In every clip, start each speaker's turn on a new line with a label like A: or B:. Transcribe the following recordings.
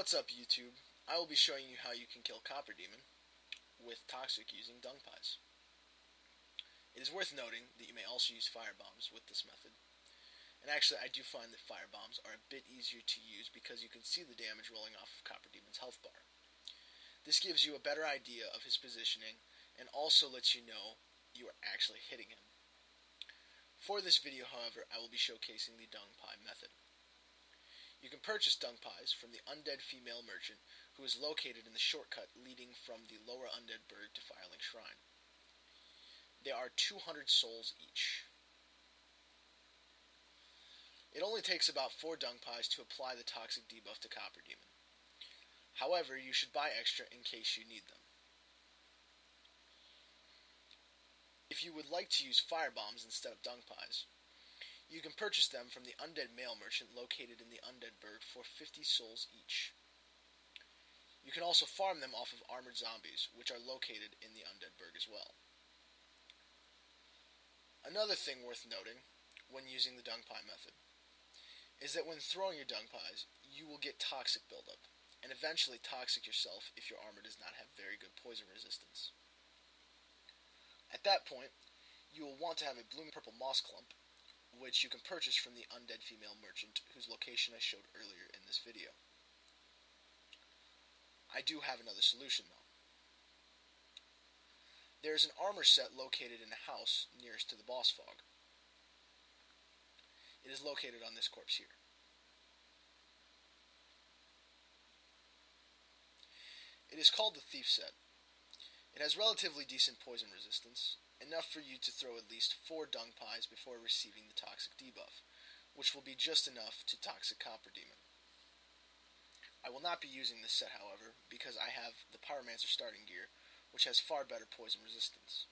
A: What's up, YouTube? I will be showing you how you can kill Copper Demon with Toxic using dung pies. It is worth noting that you may also use firebombs with this method. And actually, I do find that firebombs are a bit easier to use because you can see the damage rolling off of Copper Demon's health bar. This gives you a better idea of his positioning and also lets you know you are actually hitting him. For this video, however, I will be showcasing the dung pie method. You can purchase dung pies from the undead female merchant who is located in the shortcut leading from the lower undead burg to Firelink Shrine. They are 200 souls each. It only takes about 4 dung pies to apply the toxic debuff to Copper Demon. However, you should buy extra in case you need them. If you would like to use firebombs instead of dung pies, you can purchase them from the undead male merchant located in the undead burg for 50 souls each. You can also farm them off of armored zombies, which are located in the undead burg as well. Another thing worth noting when using the dung pie method is that when throwing your dung pies, you will get toxic buildup, and eventually toxic yourself if your armor does not have very good poison resistance. At that point, you will want to have a bloom-purple moss clump, which you can purchase from the undead female merchant whose location I showed earlier in this video. I do have another solution though. There is an armor set located in a house nearest to the boss fog. It is located on this corpse here. It is called the Thief set. It has relatively decent poison resistance, enough for you to throw at least 4 dung pies before receiving the toxic debuff, which will be just enough to toxic Copper Demon. I will not be using this set, however, because I have the Pyromancer starting gear, which has far better poison resistance.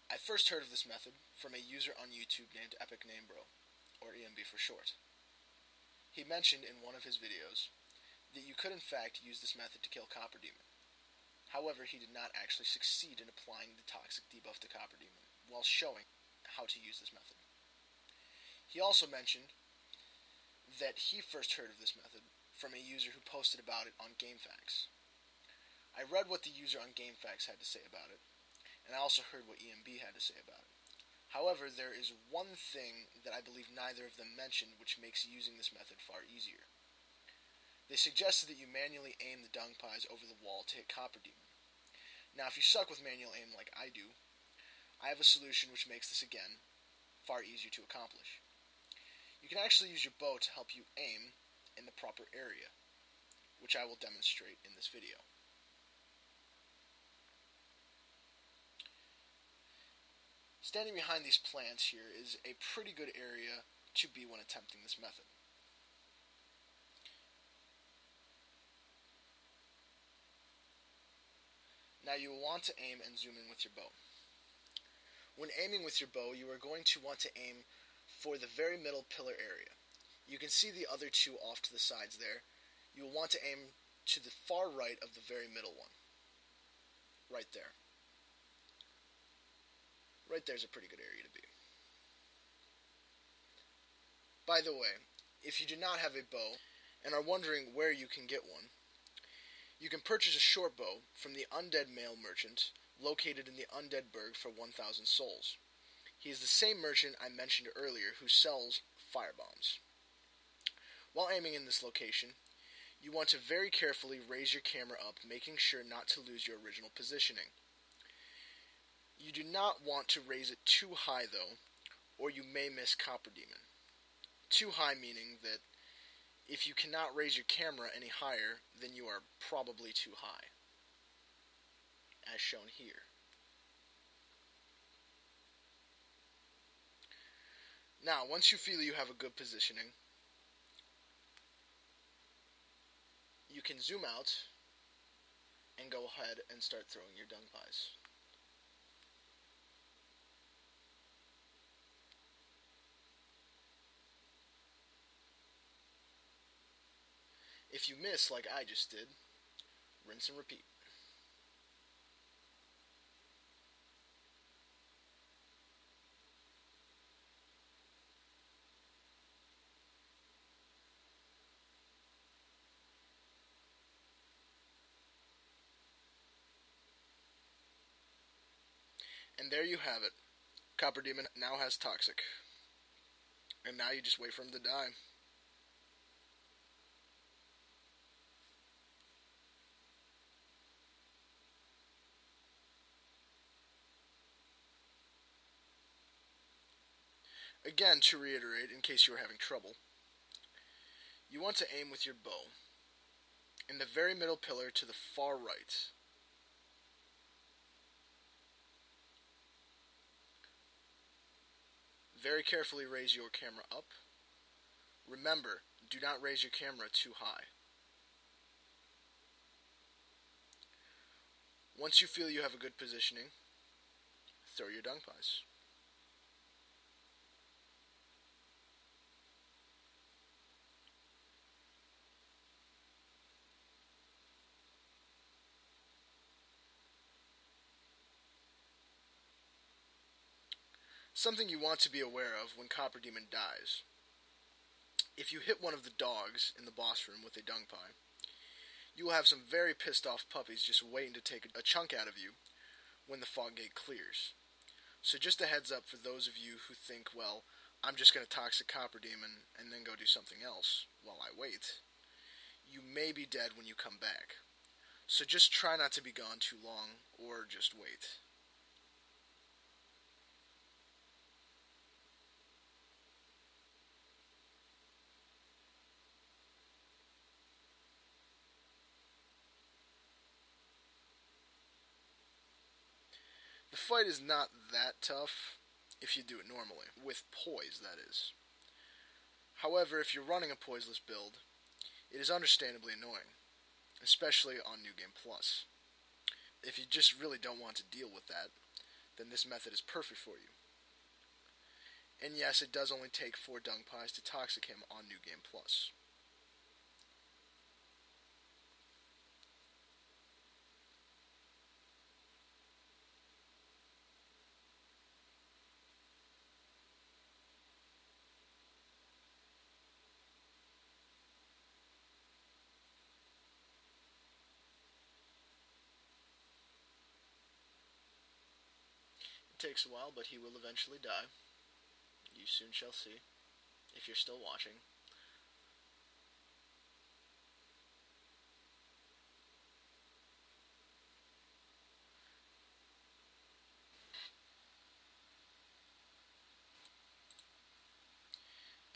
A: I first heard of this method from a user on YouTube named Epic Namebro, or EMB for short. He mentioned in one of his videos that you could in fact use this method to kill Copper Demon. However, he did not actually succeed in applying the toxic debuff to Copper Demon while showing how to use this method. He also mentioned that he first heard of this method from a user who posted about it on GameFAQs. I read what the user on GameFAQs had to say about it, and I also heard what EMB had to say about it. However, there is one thing that I believe neither of them mentioned which makes using this method far easier. They suggested that you manually aim the dung pies over the wall to hit Copper Demon. Now, if you suck with manual aim like I do, I have a solution which makes this, again, far easier to accomplish. You can actually use your bow to help you aim in the proper area, which I will demonstrate in this video. Standing behind these plants here is a pretty good area to be when attempting this method. Now you will want to aim and zoom in with your bow. When aiming with your bow, you are going to want to aim for the very middle pillar area. You can see the other 2 off to the sides there. You will want to aim to the far right of the very middle one. Right there. Right there's a pretty good area to be. By the way, if you do not have a bow and are wondering where you can get one, you can purchase a short bow from the undead male merchant located in the undead burg for 1,000 souls. He is the same merchant I mentioned earlier who sells firebombs. While aiming in this location, you want to very carefully raise your camera up, making sure not to lose your original positioning. You do not want to raise it too high though, or you may miss Copper Demon. Too high meaning that if you cannot raise your camera any higher, then you are probably too high, as shown here. Now, once you feel you have a good positioning, you can zoom out and go ahead and start throwing your dung pies. If you miss like I just did, rinse and repeat. And there you have it. Copper Demon now has Toxic. And now you just wait for him to die. Again, to reiterate, in case you are having trouble, you want to aim with your bow in the very middle pillar to the far right. Very carefully raise your camera up. Remember, do not raise your camera too high. Once you feel you have a good positioning, throw your dung pies. Something you want to be aware of when Copper Demon dies. If you hit one of the dogs in the boss room with a dung pie, you will have some very pissed off puppies just waiting to take a chunk out of you when the fog gate clears. So just a heads up for those of you who think, well, I'm just going to toxic Copper Demon and then go do something else while I wait. You may be dead when you come back. So just try not to be gone too long, or just wait. The fight is not that tough if you do it normally, with poise, that is. However, if you're running a poiseless build, it is understandably annoying, especially on New Game Plus. If you just really don't want to deal with that, then this method is perfect for you. And yes, it does only take 4 dung pies to toxic him on New Game Plus. It takes a while, but he will eventually die. You soon shall see, if you're still watching.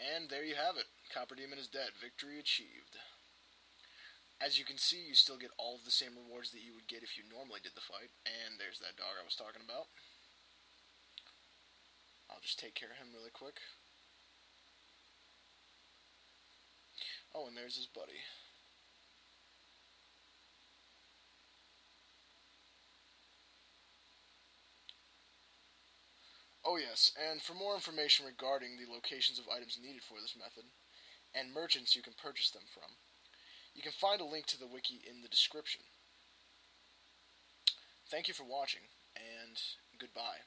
A: And there you have it. Copper Demon is dead. Victory achieved. As you can see, you still get all of the same rewards that you would get if you normally did the fight. And there's that dog I was talking about. I'll just take care of him really quick. Oh, and there's his buddy. Oh yes, and for more information regarding the locations of items needed for this method, and merchants you can purchase them from, you can find a link to the wiki in the description. Thank you for watching, and goodbye.